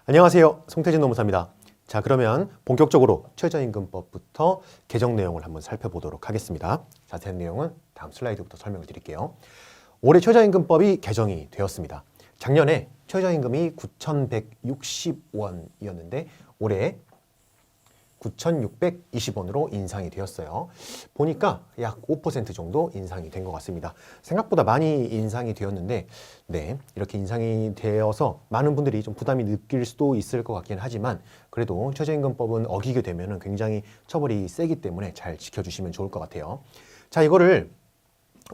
안녕하세요. 송태진 노무사입니다. 자, 그러면 본격적으로 최저임금법부터 개정 내용을 한번 살펴보도록 하겠습니다. 자세한 내용은 다음 슬라이드부터 설명을 드릴게요. 올해 최저임금법이 개정이 되었습니다. 작년에 최저임금이 9,160원이었는데 올해 9,620원으로 인상이 되었어요. 보니까 약 5% 정도 인상이 된 것 같습니다. 생각보다 많이 인상이 되었는데 이렇게 인상이 되어서 많은 분들이 좀 부담이 느낄 수도 있을 것 같긴 하지만 그래도 최저임금법은 어기게 되면 굉장히 처벌이 세기 때문에 잘 지켜주시면 좋을 것 같아요. 자, 이거를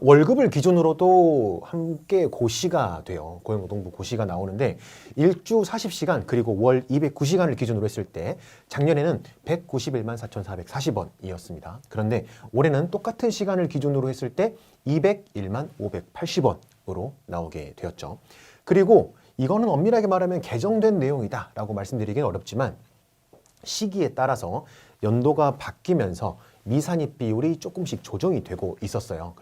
월급을 기준으로도 함께 고시가 돼요. 고용노동부 고시가 나오는데 일주 40시간 그리고 월 209시간을 기준으로 했을 때 작년에는 191만 4,440원이었습니다. 그런데 올해는 똑같은 시간을 기준으로 했을 때 201만 580원으로 나오게 되었죠. 그리고 이거는 엄밀하게 말하면 개정된 내용이다 라고 말씀드리기는 어렵지만 시기에 따라서 연도가 바뀌면서 미산입 비율이 조금씩 조정이 되고 있었어요.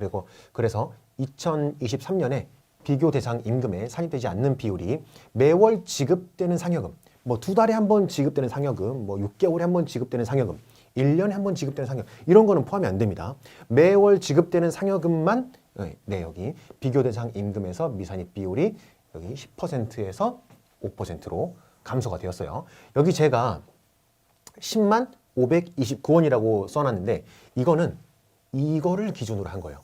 그래서 2023년에 비교 대상 임금에 산입되지 않는 비율이 매월 지급되는 상여금, 뭐 2달에 한 번 지급되는 상여금, 뭐 6개월에 한 번 지급되는 상여금, 1년에 한 번 지급되는 상여금, 이런 거는 포함이 안 됩니다. 매월 지급되는 상여금만 여기 비교 대상 임금에서 미산입 비율이 여기 10%에서 5%로 감소가 되었어요. 여기 제가 10만 529원이라고 써놨는데 이거를 기준으로 한 거예요.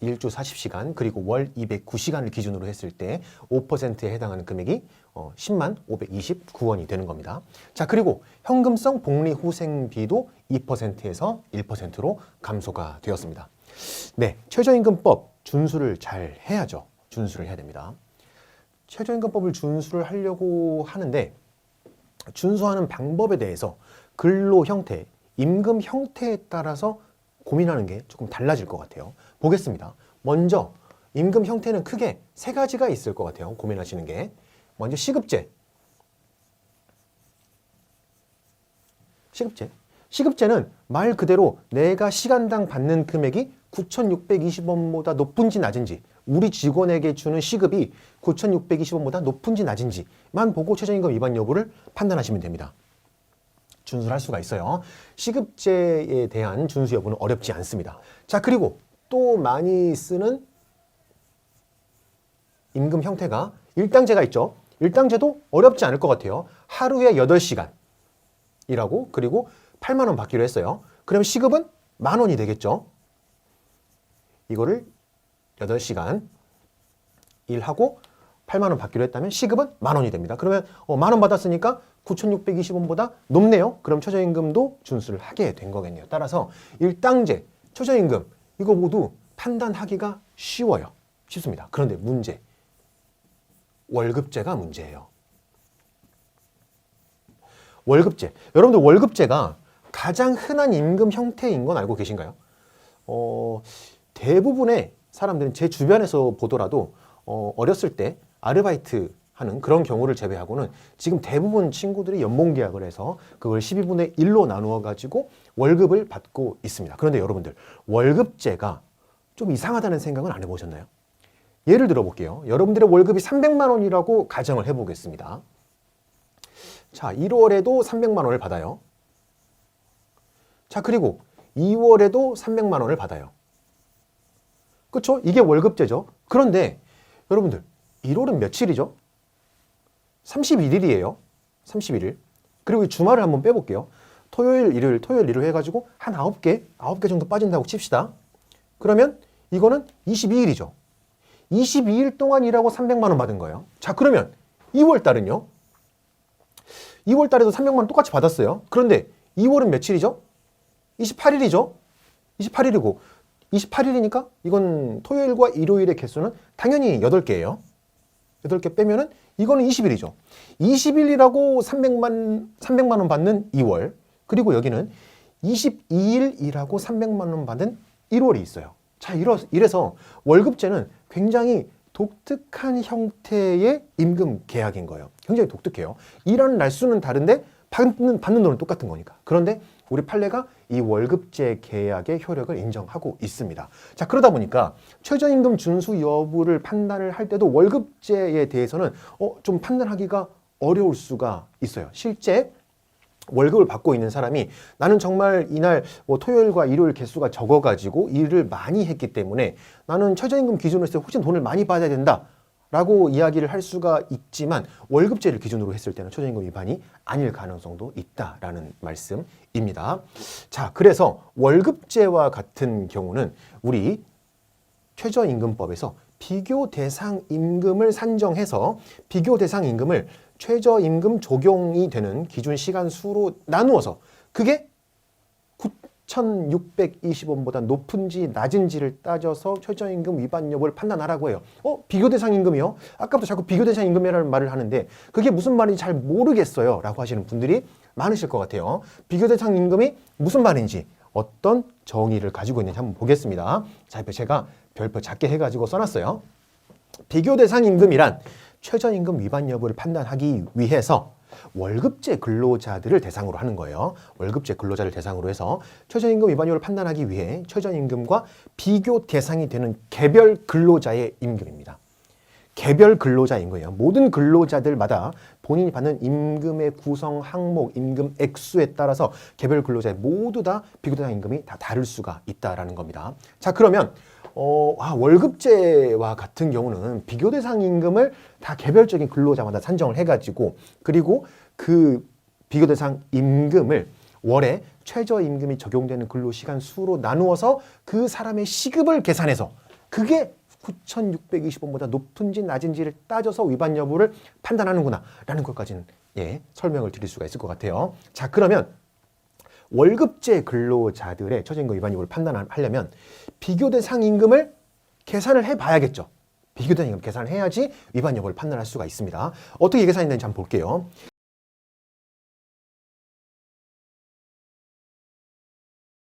일주 40시간 그리고 월 209시간을 기준으로 했을 때 5%에 해당하는 금액이 10만 529원이 되는 겁니다. 자, 그리고 현금성 복리후생비도 2%에서 1%로 감소가 되었습니다. 네, 최저임금법 준수를 잘 해야죠. 준수를 해야 됩니다. 최저임금법을 준수를 하려고 하는데 준수하는 방법에 대해서 근로 형태, 임금 형태에 따라서 고민하는 게 조금 달라질 것 같아요. 보겠습니다. 먼저 임금 형태는 크게 3가지가 있을 것 같아요. 고민하시는 게. 먼저 시급제. 시급제는 말 그대로 내가 시간당 받는 금액이 9,620원보다 높은지 낮은지, 우리 직원에게 주는 시급이 9,620원보다 높은지 낮은지만 보고 최저임금 위반 여부를 판단하시면 됩니다. 준수를 할 수가 있어요. 시급제에 대한 준수 여부는 어렵지 않습니다. 자, 그리고 또 많이 쓰는 임금 형태가 일당제가 있죠. 일당제도 어렵지 않을 것 같아요. 하루에 8시간 일하고 그리고 8만 원 받기로 했어요. 그럼 시급은 10,000원이 되겠죠. 이거를 8시간 일하고 8만 원 받기로 했다면 시급은 10,000원이 됩니다. 그러면 10,000원 받았으니까 9,620원보다 높네요. 그럼 최저임금도 준수를 하게 된 거겠네요. 따라서 일당제, 최저임금 이거 모두 판단하기가 쉬워요. 쉽습니다. 그런데 문제, 월급제가 문제예요. 월급제. 여러분들 월급제가 가장 흔한 임금 형태인 건 알고 계신가요? 대부분의 사람들은 제 주변에서 보더라도 어렸을 때 아르바이트 하는 그런 경우를 제외하고는 지금 대부분 친구들이 연봉계약을 해서 그걸 12분의 1로 나누어 가지고 월급을 받고 있습니다. 그런데 여러분들 월급제가 좀 이상하다는 생각은 안 해보셨나요? 예를 들어 볼게요. 여러분들의 월급이 300만 원이라고 가정을 해보겠습니다. 자, 1월에도 300만 원을 받아요. 자, 그리고 2월에도 300만 원을 받아요. 그렇죠? 이게 월급제죠. 그런데 여러분들 1월은 며칠이죠? 31일이에요. 31일. 그리고 주말을 한번 빼볼게요. 토요일, 일요일 해가지고 한 9개 정도 빠진다고 칩시다. 그러면 이거는 22일이죠. 22일 동안 일하고 300만 원 받은 거예요. 자, 그러면 2월 달은요? 2월 달에도 300만 원 똑같이 받았어요. 그런데 2월은 며칠이죠? 28일이죠? 28일이고 28일이니까 이건 토요일과 일요일의 개수는 당연히 8개예요. 8개 빼면은 이거는 20일이죠. 20일이라고 300만 원 받는 2월. 그리고 여기는 22일 일하고 300만 원 받은 1월이 있어요. 자, 이래서 월급제는 굉장히 독특한 형태의 임금 계약인 거예요. 굉장히 독특해요. 일하는 날수는 다른데 받는 돈은 똑같은 거니까. 그런데 우리 판례가 이 월급제 계약의 효력을 인정하고 있습니다. 자, 그러다 보니까 최저임금 준수 여부를 판단을 할 때도 월급제에 대해서는 좀 판단하기가 어려울 수가 있어요. 실제 월급을 받고 있는 사람이 나는 정말 이날 뭐 토요일과 일요일 개수가 적어가지고 일을 많이 했기 때문에 나는 최저임금 기준으로 했을 때 훨씬 돈을 많이 받아야 된다 라고 이야기를 할 수가 있지만 월급제를 기준으로 했을 때는 최저임금 위반이 아닐 가능성도 있다라는 말씀입니다. 자, 그래서 월급제와 같은 경우는 우리 최저임금법에서 비교 대상 임금을 산정해서 비교 대상 임금을 최저임금 적용이 되는 기준 시간 수로 나누어서 그게 9,620원보다 높은지 낮은지를 따져서 최저임금 위반 여부를 판단하라고 해요. 비교 대상 임금이요? 아까부터 자꾸 비교 대상 임금이라는 말을 하는데 그게 무슨 말인지 잘 모르겠어요 라고 하시는 분들이 많으실 것 같아요. 비교 대상 임금이 무슨 말인지 어떤 정의를 가지고 있는지 한번 보겠습니다. 자, 제가 별표 작게 해가지고 써놨어요. 비교 대상 임금이란 최저임금 위반 여부를 판단하기 위해서 월급제 근로자들을 대상으로 하는 거예요. 월급제 근로자를 대상으로 해서 최저임금 위반율을 판단하기 위해 최저임금과 비교 대상이 되는 개별 근로자의 임금입니다. 개별 근로자 임금이에요. 모든 근로자들마다 본인이 받는 임금의 구성 항목, 임금 액수에 따라서 개별 근로자 모두 다 비교 대상 임금이 다 다를 수가 있다라는 겁니다. 자, 그러면 월급제와 같은 경우는 비교 대상 임금을 다 개별적인 근로자마다 산정을 해가지고 그리고 그 비교 대상 임금을 월에 최저임금이 적용되는 근로시간 수로 나누어서 그 사람의 시급을 계산해서 그게 9,620원보다 높은지 낮은지를 따져서 위반 여부를 판단하는구나 라는 것까지는 설명을 드릴 수가 있을 것 같아요. 자, 그러면 월급제 근로자들의 최저임금 위반 여부를 판단하려면 비교 대상 임금을 계산을 해봐야겠죠. 비교 대상 임금 계산을 해야지 위반 여부를 판단할 수가 있습니다. 어떻게 계산이 되는지 한번 볼게요.